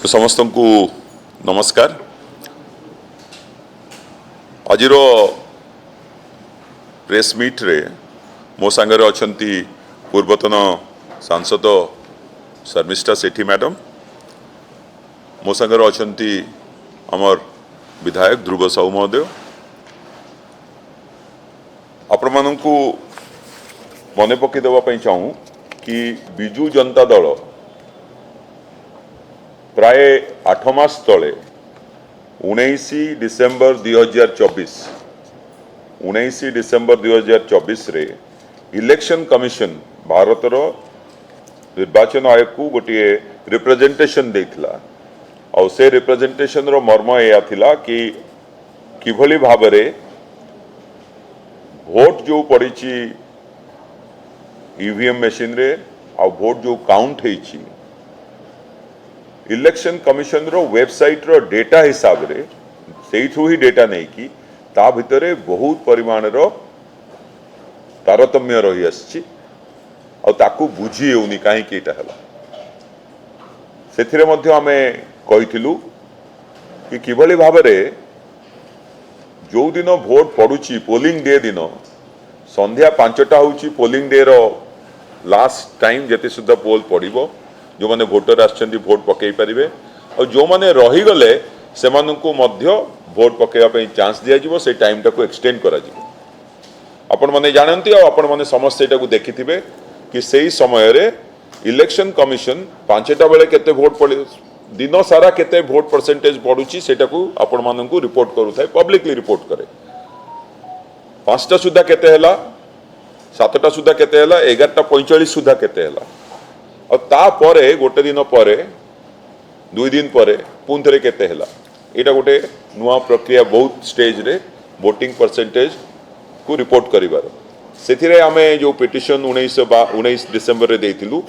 समस्त को नमस्कार। आज प्रेस मीट रे मो सांगरे अछंती पूर्वतन सांसद शर्मिष्ठा सेठी मैडम, मो सांगरे अछंती अमर विधायक ध्रुव साहू महोदय। आपण मानकु मने पकई देवा चाहूँ कि बिजु जनता दल प्राय 8 मास तले 19 डिसेम्बर 2024 रे इलेक्शन कमिशन भारतर निर्वाचन आयोग को गोटे रिप्रेजेंटेशन देथिला और से रिप्रेजेंटेशन रो मर्म या थिला कि किभली भाबरे भोट जो पड़ी ईवीएम मशीन रे आ भोट जो काउंट होईची इलेक्शन कमिशन रो वेबसाइट रो डेटा हिसाब रे सेइठू ही डेटा नहीं कि ता भितरे बहुत परिमाण रो तारतम्य रही आछि और ताकू बुझी हेउनी काहे कि एटा हला। सेथिरे मध्ये हमें कहिथिलु कि किभली भाबरे जो दिन भोट पड़ुची पोलिंग डे दिन संध्या 5टा होउची पोलिंग डे रो लास्ट टाइम जेते सुद्धा पोल पड़िबो, जो माने भोटर आछंती भोट पकई परिबे और जो माने रही गले से मानकु मध्य भोट पकेवा पई चांस दिया जिवो, से टाइम टाको एक्सटेंड करा जिवो। आपण माने जानंती और आपण माने समस्त एटा को देखिथिबे कि सेही समय रे इलेक्शन कमिशन 5टा बेले केते भोट पड़े दिन सारा केते भोट परसेंटेज पडुची सेटा को आपण मानकु रिपोर्ट करू थाए, पब्लिकली रिपोर्ट करे। 5टा सुद्धा केते हला, 7टा सुद्धा केते हला, 11:45 सुद्धा केते हला और ता परे गोटे दिन परे 2 दिन परे पुन थरे केते हला। एटा गोटे नुआ प्रक्रिया बहुत स्टेज रे वोटिंग परसेंटेज को रिपोर्ट करिवार। सेथिरे आमे जो पिटिशन 19 डिसेम्बर रे देथिलु,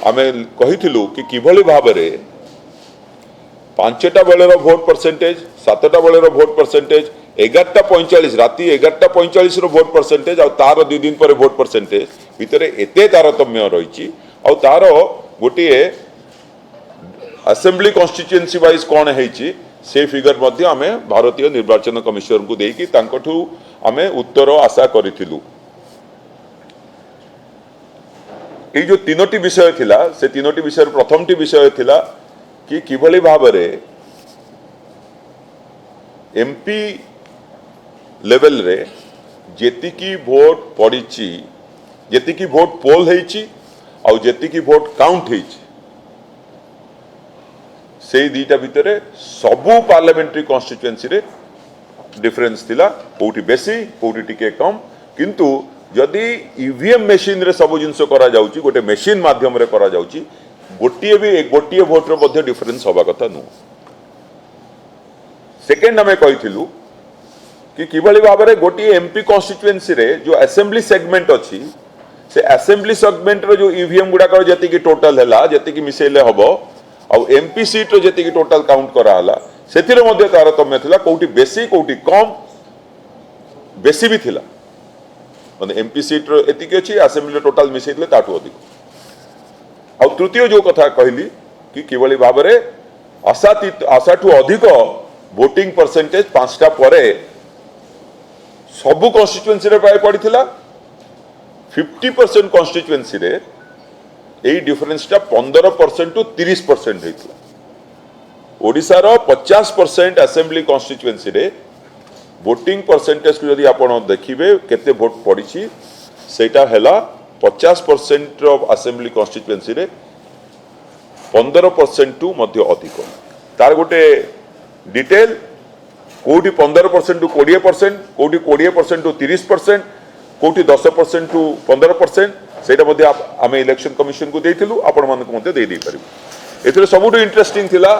आमे कहिथिलु कि किभली भाबरे 5टा बेलेर भोट परसेंटेज, 7टा बेलेर भोट परसेंटेज, 11:45 राति 11:45 रो भोट परसेंटेज और तार 2 दिन पर भोट परसेंटेज भितरे एते तारतम्य रहिछि और तार गोटे असेंबली कॉन्स्टिट्यूएंसी वाइज कौन है से फिगर मध्य आमे भारतीय निर्वाचन कमिशन को देकी तांकठू आमे उत्तर आशा करिथिलु। ए जो तीनोटी विषय थिला से तीनोटी विषय प्रथमटी विषय थिला कि किभली भाबरे एमपी लेवल रे जेतिकी भोट पड़ीची, जेतिकी भोट पोल हेची और जेतिकी भोट काउंट हेची, से दीटा भितरे सबु पार्लियामेंट्री कॉन्स्टिट्यूएंसी रे डिफरेंस थिला, कोठी बेसी कोठी टिके कम। किंतु जदि ईवीएम मशीन रे सब जिंस करा जाउची, गोटे मशीन माध्यम रे करा जाउची, गोटिए भोट रो मध्ये डिफरेंस होबा कथा नु। सेकंड हमें कहिथिलु कि किभली भाबरे गोटिए एमपी कॉन्स्टिट्यूएंसी रे जो असेंबली सेगमेंट अछि से असेंबली सेगमेंट रो जो ईवीएम गुडा कर जति की टोटल हैला, जति की मिसेले हबो और एमपी सीट रो जति की टोटल काउंट करा हला, सेथिरे मध्ये तारतम्य थिला, कोठी बेसी कोठी कम, बेसी भी थिला माने एमपी सीट रो एति की अछि, असेंबली टोटल मिसेइले ताटू अधिक। और तृतीय जो कथा कहली कि किभली भाबरे आशाठू अधिक वोटिंग परसेंटेज 5टा परे सबु कॉन्स्टिट्यूएंसी रे प्राय पड़िथिला। 50% कॉन्स्टिट्यूएंसी रे एई डिफरेंस टा 15% टू 30% हेतला। ओडिसा रो 50% असेंबली कॉन्स्टिट्यूएंसी रे वोटिंग परसेंटेज को यदि आपण देखिबे केते वोट पड़ीची सेटा हैला 50% रो असेंबली कॉन्स्टिट्यूएंसी रे 15% टू मध्य अधिक। तार गोटे डिटेल कोठी 15% टू 20%, कोठी 20% टू 30%, कोठी 10% टू 15%, सेटा मध्ये आमे इलेक्शन कमिशन को देथिलु, आपण मान को मध्ये दे दै परिबो। एथरे सबुटो इंटरेस्टिंग थिला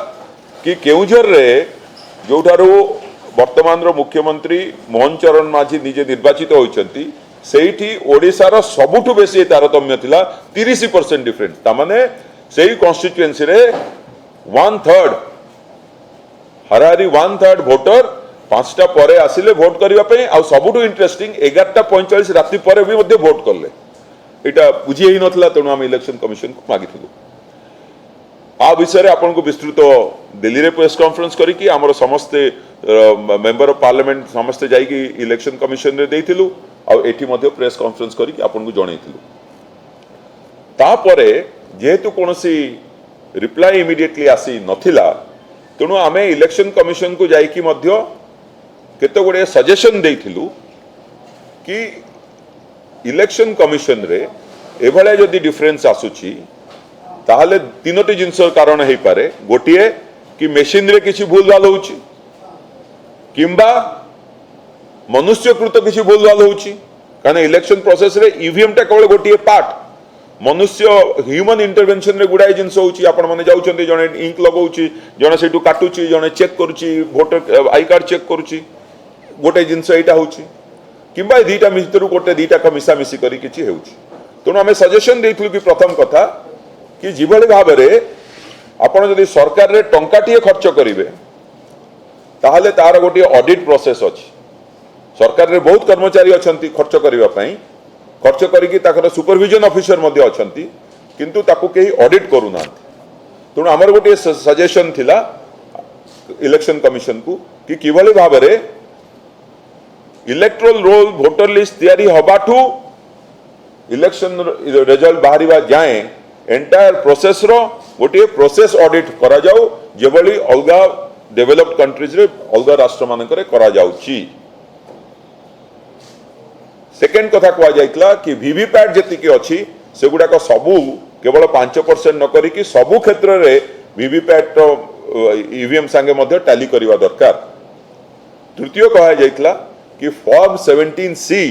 कि केउझर रे जोठारो वर्तमान रो मुख्यमंत्री मोहन चरण माझी निजे निर्वाचित होइचंती, सेठी ओडिसा रो सबुटो बेसी तारतम्य थिला 30% डिफरेंस। ता माने सेही कॉन्स्टिट्यूएंसी रे 1/3 हरारी 1/3 वोटर 5टा परे आसिले भोट करबा पई आ सबुटो इंटरेस्टिंग 11:45 राति परे भी मध्ये भोट करले। एटा बुझी ही नथला, तेणु आम इलेक्शन कमिशन को मागिथिलु। आ विषय आपन को विस्तृत दिल्ली रे प्रेस कॉन्फ्रेंस करिकी आमर समस्ते मेंबर ऑफ पार्लियामेंट समस्ते जाइकी इलेक्शन कमिशन रे देइथिलु आ एठी मध्ये प्रेस कॉन्फ्रेंस करिकी आपन को जणैथिलु तापरे जेहेतु कोनोसी रिप्लाई इमिडिएटली आसी नथिला तेणु आमे इलेक्शन कमिशन को जाइकी मध्ये केते गुडे सजेशन देइथिलु कि इलेक्शन कमिशन रे एभले जदि डिफरेंस आसुची ताहले तीनोटी जिनस कारण हेई पारे गोटिए कि मेशिन रे किछि भूल भाल होउची किंबा मनुष्यकृत किछि भूल भाल होउची कारण इलेक्शन प्रोसेस रे ईवीएम टा केवल गोटिए पार्ट मनुष्य ह्यूमन इंटरवेंशन रे गुडाई जिनस होउची आपण माने जाउचंती जने इंक लगाउची जने सेटू काटुची जने चेक करूची वोटर आई कार्ड चेक करूची गोटे जिनस एटा होउची किंबा दीटा मित्रु गोटे दीटा का मिसा मिसी करी किछि हेउची तेणु आम सजेशन देइथिलु कि प्रथम कथा कि जिभଳି भाबरे आपण जदि सरकार रे टंकाटिए खर्च करिवे ताहले तार गोटे ऑडिट प्रोसेस अछि सरकार रे बहुत कर्मचारी अछंती खर्च करिवा पई खर्च करिकि ताकर सुपरविजन ऑफिसर मध्ये अछंती किंतु ताकू केही ऑडिट करू नांती तेणु हमर गोटे सजेशन थिला इलेक्शन कमिशन को कि किभଳି भाबरे इलेक्ट्रोल रोल वोटर लिस्ट तैयारी हबाठू इलेक्शन रिजल्ट बाहरिबा जाए एंटायर प्रोसेस रो गोटे प्रोसेस ऑडिट करा जाऊ जेबली अलगा डेवलप्ड कंट्रीज रे अलगा राष्ट्र मानकरे करा जाउची सेकेंड कथा कहा जाइतला कि वीवीपैट जति के अछि सेगुडा को सबु केवल 5% न करी कि सबु क्षेत्र रे वीवीपैट रो ईवीएम संगे मध्ये टैली करिवा दरकार तृतीय कहा जाइतला कि फॉर्म 17C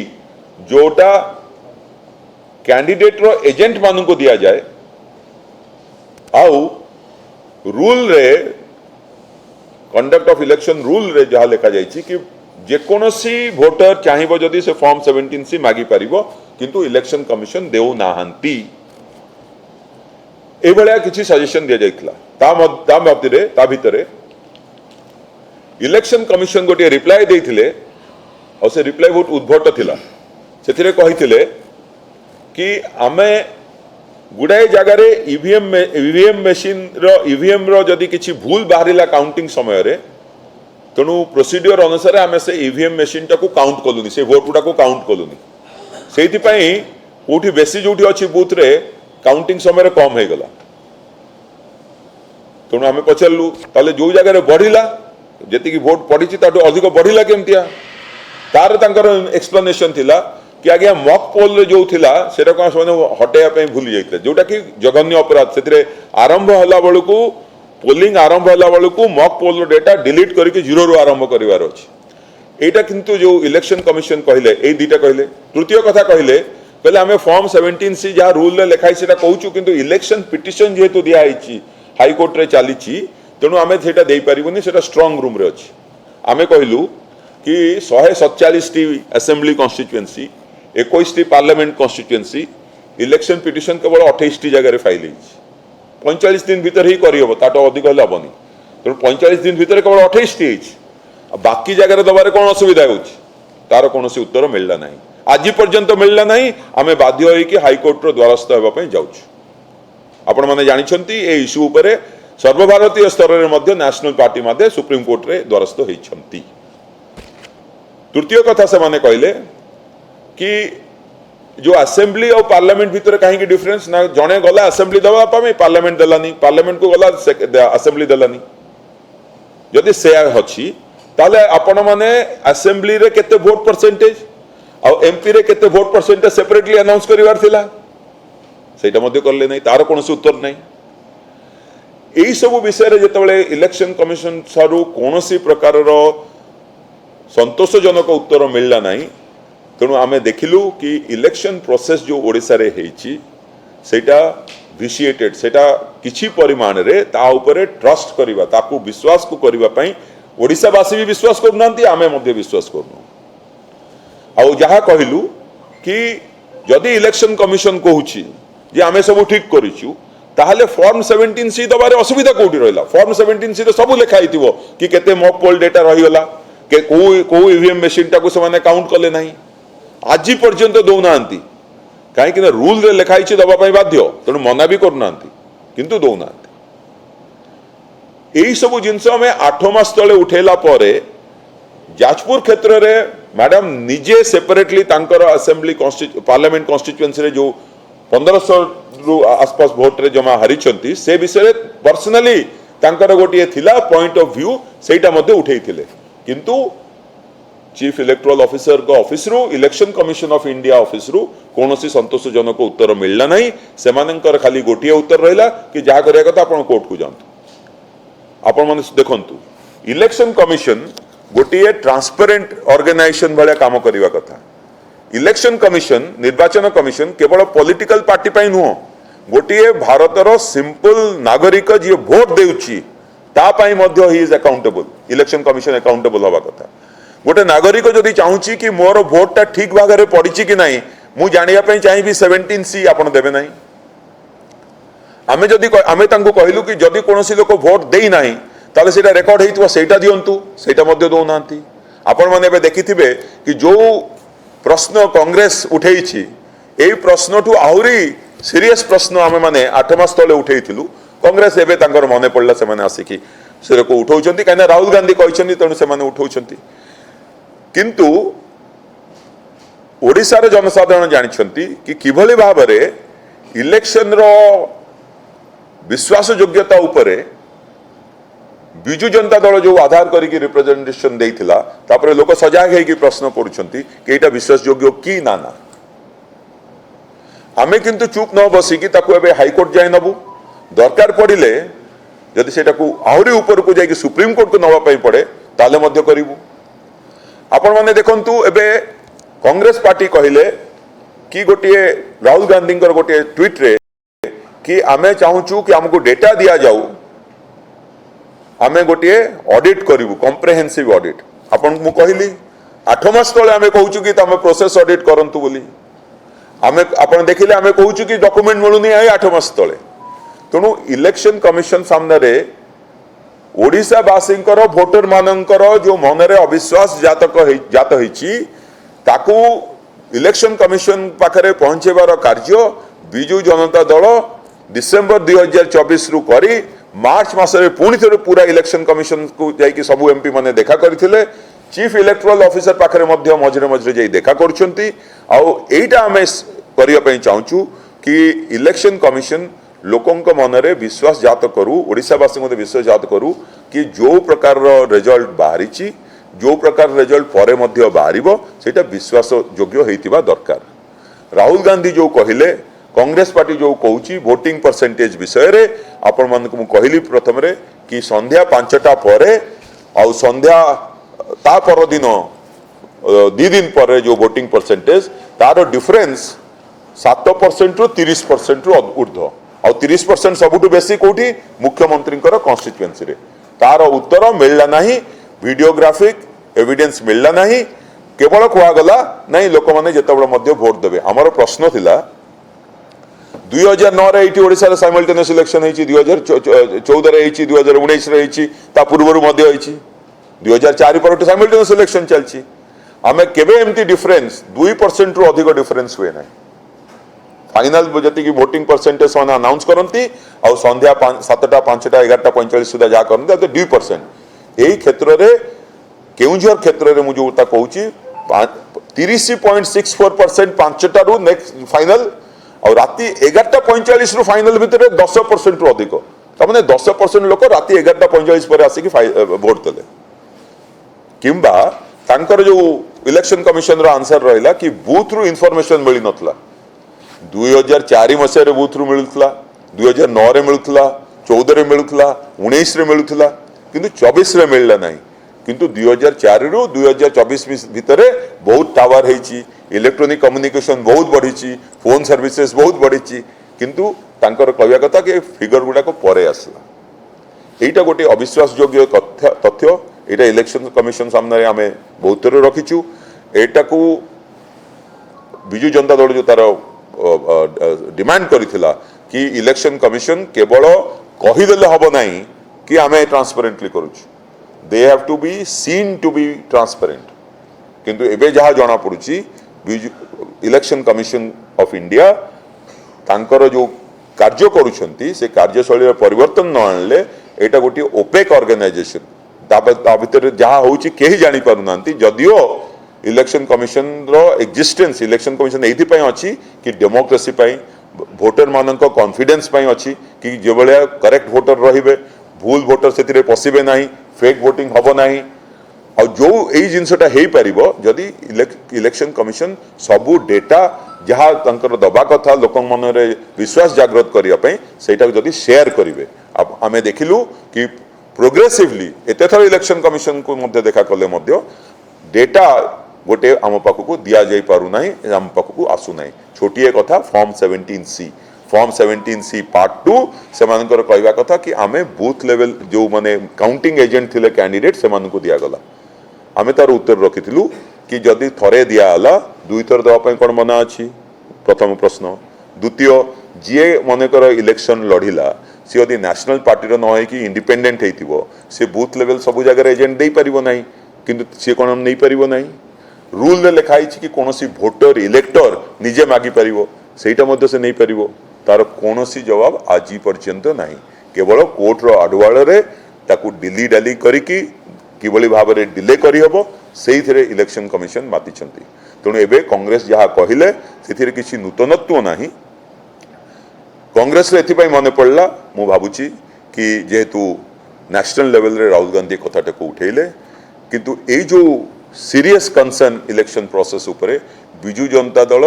जोटा कैंडिडेट रो एजेंट मानु को दिया जाए आउ रूल रे कंडक्ट ऑफ इलेक्शन रूल रे जहा लिखा जाइछि कि जेकोनोसी वोटर चाहिबो जदि से फॉर्म 17C मागी परिबो किंतु इलेक्शन कमिशन देउ नाहंती ए भलिया किछि सजेशन दिया जाइतला ता भितरे इलेक्शन कमिशन गोटे रिप्लाई देइथिले और से रिप्लाई बहुत उद्भट थिला सेथिरे कहिथिले कि आमे गुडाए जगह रे ईवीएम मशीन रो ईवीएम रो जदि किछि भूल बाहरिला काउंटिंग समय रे तेणु प्रोसीडियर अनुसार आमे से ईवीएम मशीन टाको काउंट कलुनी से वोट गुडा को काउंट कलुनी सेति पई कोठी बेसी जोठी अछि बूथ रे काउंटिंग समय रे कम हे गला तेणु आमे पचललु ताले जो जगह रे बढ़िला जति कि वोट पडिछि ताटो अधिक बढ़िला केमतिया तार तांकर एक्सप्लेनेशन थिला कि आगे मॉक पोल रे जो थिला सेटा को सने हटेया पे भूली जाइते जोटा कि जघन्य अपराध सेतिरे आरंभ हला बळकू पोलिंग आरंभ हला बळकू मॉक पोल रो डेटा डिलीट करके जीरो रो आरंभ करिवार अछि एटा किंतु जो इलेक्शन कमिशन कहिले ए दीटा कहिले तृतीय कथा कहिले आमे फॉर्म 17C जहा रूल रे लिखाई सेटा कहूछु किंतु इलेक्शन पिटिशन जेहेतु दिया आइछि हाई कोर्ट रे चालिछि तेणु आमे सेटा देई परिबोनी सेटा स्ट्रांग रूम रे अछि आमे कहिलु कि 147 T assembly constituency 21 T parliament constituency election petition केवल 28 टी जगह रे फाइल होइछि 45 दिन भीतर ही करी हबो ताटो अधिक हला बनी तेणु 45 दिन भीतर केवल 28 टी होइछि बाकी जगह रे दबारे कोन असुविधा होइछि तार कोनोसी उत्तर मिलला नाही आज पर्यंत मिलला नाही आमे बाध्य होई कि हाई कोर्ट रो द्वारस्थ हेबा पई जाउछु आपण माने जानि छंती ए इश्यू ऊपर सर्वभारतीय स्तर रे मध्य नेशनल पार्टी मध्ये सुप्रीम कोर्ट रे द्वारस्थ होई छंती तृतीय कथा से माने कहले कि जो असेंबली और पार्लियामेंट भीतर कहीं डिफरेंस ना जने गला असेंबली दबा पामे पार्लियामेंट देलानी पार्लियामेंट को गला असेंबली देलानी जदि से अछि ताले आपण माने असेंबली रे केते वोट परसेंटेज और एमपी रे केते वोट परसेंटेज सेपरेटली अनाउंस करिवार थिला सेटा मध्ये करले नै तार कोनोसी उत्तर नै एई सब विषय रे जेतबेले इलेक्शन कमिशन सारू कोनोसी प्रकार रो संतोषजनक उत्तर मिलला नहीं तेणु आमे देखिलु कि इलेक्शन प्रोसेस जो ओडिसा रे हेछि सेटा विशिएटेड सेटा किछि परिमाण रे ता ऊपर ट्रस्ट करिवा ताकू विश्वास को करिवा पई ओडिसावासी भी विश्वास करनांती आमे मध्ये विश्वास करनु आ जहा कहिलु कि जदि इलेक्शन कमिशन कहूछि जे आमे सब ठीक करिछु ताहले फॉर्म 17C दबारे असुविधा कोठी रहला फॉर्म 17C रे सब लिखा हितिबो कि केते मॉक पोल डेटा रहि गला के को ईवीएम मशीन टाको से माने काउंट कले नाही आज पर्यंत दौनांती कहीं कि रूल रे लिखाई दबा बाध्य तेणु मना भी करना किंतु दौना यही सब जिनस आम 8 मास तले उठेला परे जाजपुर क्षेत्र में मैडम निजे सेपरेटली असेंबली पार्लियामेंट कन्स्टिट्युएंसी जो 1500 रु आसपास भोट रे जमा हारी से विषय पर्सनाली गोटे थिला पॉइंट ऑफ व्यू सेटा मध्य उठेइथिले किंतु चीफ इलेक्टोरल ऑफिसर को ऑफिस रु election commission of India office रु कोनोसी संतोषजनक उत्तर मिलला नहीं सेमानंकर खाली गोटिए उत्तर रहिला कि जहा करिया कथा आपण कोर्ट को जांतु आपण माने देखंतु इलेक्शन कमिशन गोटिए ट्रांसपेरेंट ऑर्गेनाइजेशन भले काम करिवा कथा इलेक्शन कमिशन निर्वाचन कमिशन केवल पॉलिटिकल पार्टी पाई नुह गोटिए भारतर सिंपल नागरिक जी भोट देउची ता पाई मध्य he is accountable election commission accountable हवा कथा गोटे नागरिक जदि चाहूची कि मोर भोटा ठीक भाग में पड़ी कि नहीं मु जानिया पई चाहिबी 17C आपण देबे नहीं आमे जदि आमे तांको कहलु कि जदि कोनोसी लोक भोट देई नाही ताले सेटा रेकॉर्ड हेइतवा सेटा दियंतु सेटा मध्य दो नांती आपण माने बे देखिथिबे कि जो प्रश्न कांग्रेस उठेइछि एई प्रश्न ठु आहुरी सीरियस प्रश्न आमे माने 8 मास तले उठेइथिलु कांग्रेस एबे तांकर मने पड़ला से माने आसिकी से को उठौचंती काना राहुल गांधी कहचंती तणु से माने उठौचंती किंतु ओडिशार जनसाधारण जानिछंती कि किभली भाबरे इलेक्शन रो विश्वास योग्यता उपरे बिजु जनता दल जो आधार करिक रिप्रेजेंटेशन देइथिला तापरे लोक सजाग है कि प्रश्न करूछंती कि एटा विश्वास योग्य कि ना ना आमे किंतु चुप न बसी कि ताको एबे हाई कोर्ट जाय नबु दरकार पड़िले यदि सेटा को आहुरी ऊपर को जाय कि सुप्रीम कोर्ट को नवा पई पड़े ताले मध्य करिवु आपण माने देखंतु एबे कांग्रेस पार्टी कहिले कि गोटिए राहुल गांधी गोटे ट्वीट रे कि आमे चाहूचु कि हमको डेटा दिया जाऊ आमे गोटे ऑडिट करिवु कॉम्प्रिहेंसिव ऑडिट आपण मु कहली 8 मास तळे आमे कहूचु कि तमे प्रोसेस ऑडिट करंतु बोली आमे आपण देखिले आमे कहूचु कि डॉक्यूमेंट मिलुनी आइ 8 मास तळे तणु इलेक्शन कमिशन सामने रे ओडिशा वासींकर भोटर मानकर जो मनरे अविश्वास जात होइछि ताकू इलेक्शन कमिशन पाखरे पहुंचेबार कार्य बिजु जनता दल डिसेंबर 2024 रु करी मार्च मासरे पुणी थे पूरा इलेक्शन कमिशन को जाइए सबू एमपी माने देखा करथिले चीफ इलेक्टोरल ऑफिसर पाखरे मध्य मझरे मझरे जाई देखा करछंती आउ एटा हमें करिया पई चाहूचु कि इलेक्शन कमिशन लोकंक मनरे विश्वास जात करू ओडिशावासी मध्य विश्वास जात करू कि जो प्रकार रिजल्ट बाहरी जो प्रकार रिजल्ट परे मध्य बाहरिबो सेटा विश्वास योग्य हेतिबा दरकार राहुल गांधी जो कहिले कांग्रेस पार्टी जो कहूची वोटिंग परसेंटेज विषय रे आपण मानक मु कहली प्रथम रे कि संध्या 5टा परे आ संध्या ता पर दिन 2 दिन पर जो वोटिंग परसेंटेज तार डिफरेंस 7% रु 30% रु ऊर्ध्व आ 30% सबुठु बेसी कोठी मुख्यमंत्री कन्स्टिट्युएंसी रे तार उत्तर मिलला नाही वीडियोग्राफिक एविडेंस मिलला नाही केवल कुआगला नहीं लोक माने जेतबळ मध्य वोट देबे हमर प्रश्न थिला 2009 रे एटी ओडिसा रे साइमल्टेनियस इलेक्शन हेची 2014 रे हेची 2019 रे हेची ता पूर्वरु मध्य हेची 2004 पर साइमल्टेनियस इलेक्शन चलची आमे केबे एमती डिफरेंस 2% रु अधिक डिफरेंस हुए नाही फाइनल जति की वोटिंग परसेंटेज मान अनाउंस करंती आ संध्या 7टा 5टा 11टा 45 सुधा जा करंती तो 2% एही क्षेत्र रे केउंझर क्षेत्र रे मु जो ता कहूची 30.64% 5टा रु नेक्स्ट फाइनल और राति 11:45 रु फाइनल भितर 10% रु अधिक तमने 10% लोक राति 11:45 पर आसी वोट देले किंबा तांकर जो इलेक्शन कमिशन रो आंसर रहिला कि बूथ रु इंफॉर्मेशन मिली नथला 2004 मसिया रे बूथ रु मिलुतला 2009 रे मिलुतला 14 रे मिलुतला 19 रे मिलुतला किंतु 24 रे मिलला नाही किंतु 2004 रु 2024 भितर बहुत टावर हेची इलेक्ट्रॉनिक कम्युनिकेशन बहुत बढ़ी फोन सर्विसेज बहुत बढ़ी किंतु तांकर कहवा कथा कि फिगर गुडा को परे आसला एटा गोटे अविश्वास योग्य तथ्य एटा इलेक्शन कमिशन सामने आमे बहुत थोर रखीचु एटा को बिजु जनता दल जो तार डिमांड करिथिला कि इलेक्शन कमिशन केवल कहीदेले हबो नाही कि आमे ट्रांसपेरेंटली करूछु they have to be seen to be transparent किंतु एबे जहा जाना पड़ुची इलेक्शन कमिशन ऑफ इंडिया तांकर जो कार्य करुछंती से कार्यशैली परिवर्तन न आणले एटा गोटे ओपेक ऑर्गेनाइजेशन भितर जहाँ होची केही जानी पारु नांती जदियो इलेक्शन कमिशन रो एग्जिस्टेंस इलेक्शन कमिशन एथि पई अछि कि डेमोक्रेसी पई भोटर मानक कॉन्फिडेंस पई अछि कि जे भलिया करेक्ट वोटर रहिबे भूल वोटर सेतिरे पसिबे नाही फेक वोटिंग हबो नाही और जो यही जिनसटा हो पार जदि इलेक्शन कमिशन सबू डेटा जहाँ तंकर दबा कथा लोक मन विश्वास जागृत करने से जदि शेयर करेंगे आम देखिलु कि प्रोग्रेसिवली एत थर इलेक्शन कमिशन को मध्य देखा कले डेटा गोटे आम पाखक दि जा पारना आम पाखक आसुना छोटिए कथा फॉर्म 17C पार्ट 2 से कहवा कथा कि आम बूथ लेवल जो माने काउंटिंग एजेंट थिले कैंडिडेट से दिगला आम तार उत्तर रखी कि जदि थरे दिगला दुई थर देवाई कौन मना अच्छी प्रथम प्रश्न द्वितीय जी मनकर इलेक्शन लड़िला सी यदि नेशनल पार्टी न हो कि इंडिपेंडेंट हो सी बूथ लेवल सब जगह एजेंट दे पार ना कि सी कौन नहीं पार ना रूल लिखाई कि कौन भोटर इलेक्टर निजे मागी पार से से नहीं पार तार कौन जवाब आज पर्यंत ना केवल कोर्टर आडुआड़े डिली डाली करी भाव में डिले करहब से इलेक्शन कमिशन माति तेणु एवं कांग्रेस जहाँ कहले से किसी नूतनत्व ना कांग्रेस एथपाई मन पड़ा मु भावुची कि जेहेतु नेशनल लेवल रे राहुल गांधी कथाटा को उठेले किंतु ये जो सीरियस कंसर्न इलेक्शन प्रोसेस उपरे बिजु जनता दल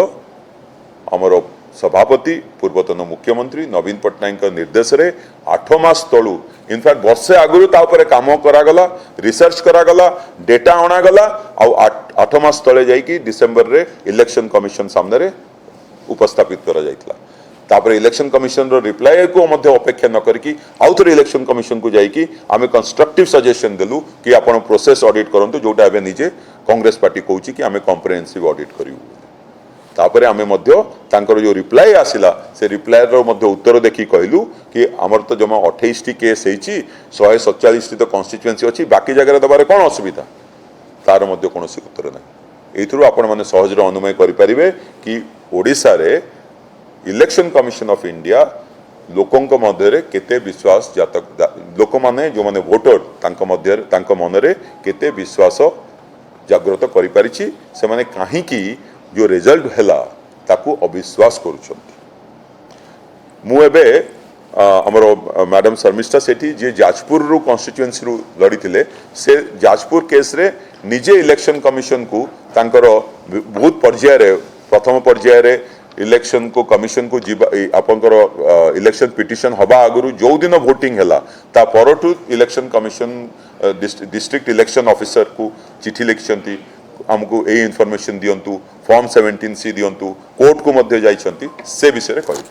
आमर सभापति पूर्वतन मुख्यमंत्री नवीन पट्टनायक निर्देश रे 8 मास तलू इनफैक्ट वर्षे आगुरी काम करागला रिसर्च करागला डेटा अणागला आठ मास तले जाइकी डिसेम्बर रे इलेक्शन कमिशन सामने उपस्थापित करा जाइतला तापर इलेक्शन कमिशन रो रिप्लाई को मध्य अपेक्षा न करके आउ थे इलेक्शन कमिशन को जाइकी आमे कंस्ट्रक्टिव सजेशन देलु कि आपण प्रोसेस ऑडिट करंतु जोटा एबे निजे कांग्रेस पार्टी कहूची कि आमे कॉम्प्रिहेंसिव ऑडिट करिवु तापर आमे मध्य तांकर जो रिप्लाई आसिला से रिप्लाई रो मध्य उत्तर देखि कहलु कि हमर तो जमा 28 टी केस हेची 147 टी तो कॉन्स्टिट्युएंसी अछि बाकी जगह दबारे कोन असुविधा तार मध्य कोनोसी उत्तर नै एथुरु आपण माने सहज अनुमय करि परिबे कि ओडिसा रे इलेक्शन कमिशन ऑफ इंडिया लोकंक मध्य केते विश्वास जातक लोक माने जो माने वोटर तांको मध्य तांको मनरे केते विश्वास जागृत करि परिछि से माने काहे कि जो रिजल्ट हैला ताकू अविश्वास करूछंती मु एबे हमरो मैडम शर्मिष्ठा सेठी जे जाजपुर रु कॉन्स्टिट्युएंसी रु लड़ीथिले से जाजपुर केस रे निजे इलेक्शन कमिशन को तांकर बहुत पर्याय रे प्रथम पर्याय रे इलेक्शन को कमिशन को जीवा आपनकर इलेक्शन पिटिशन हबा आगुरु जो दिन वोटिंग हैला ता परठु election commission district election officer को चिठी लिखिसंती हमको ए इनफॉरमेशन दियंतु फॉर्म 17C दियंतु कोर्ट को मध्य जाइछंती से विषय रे कहि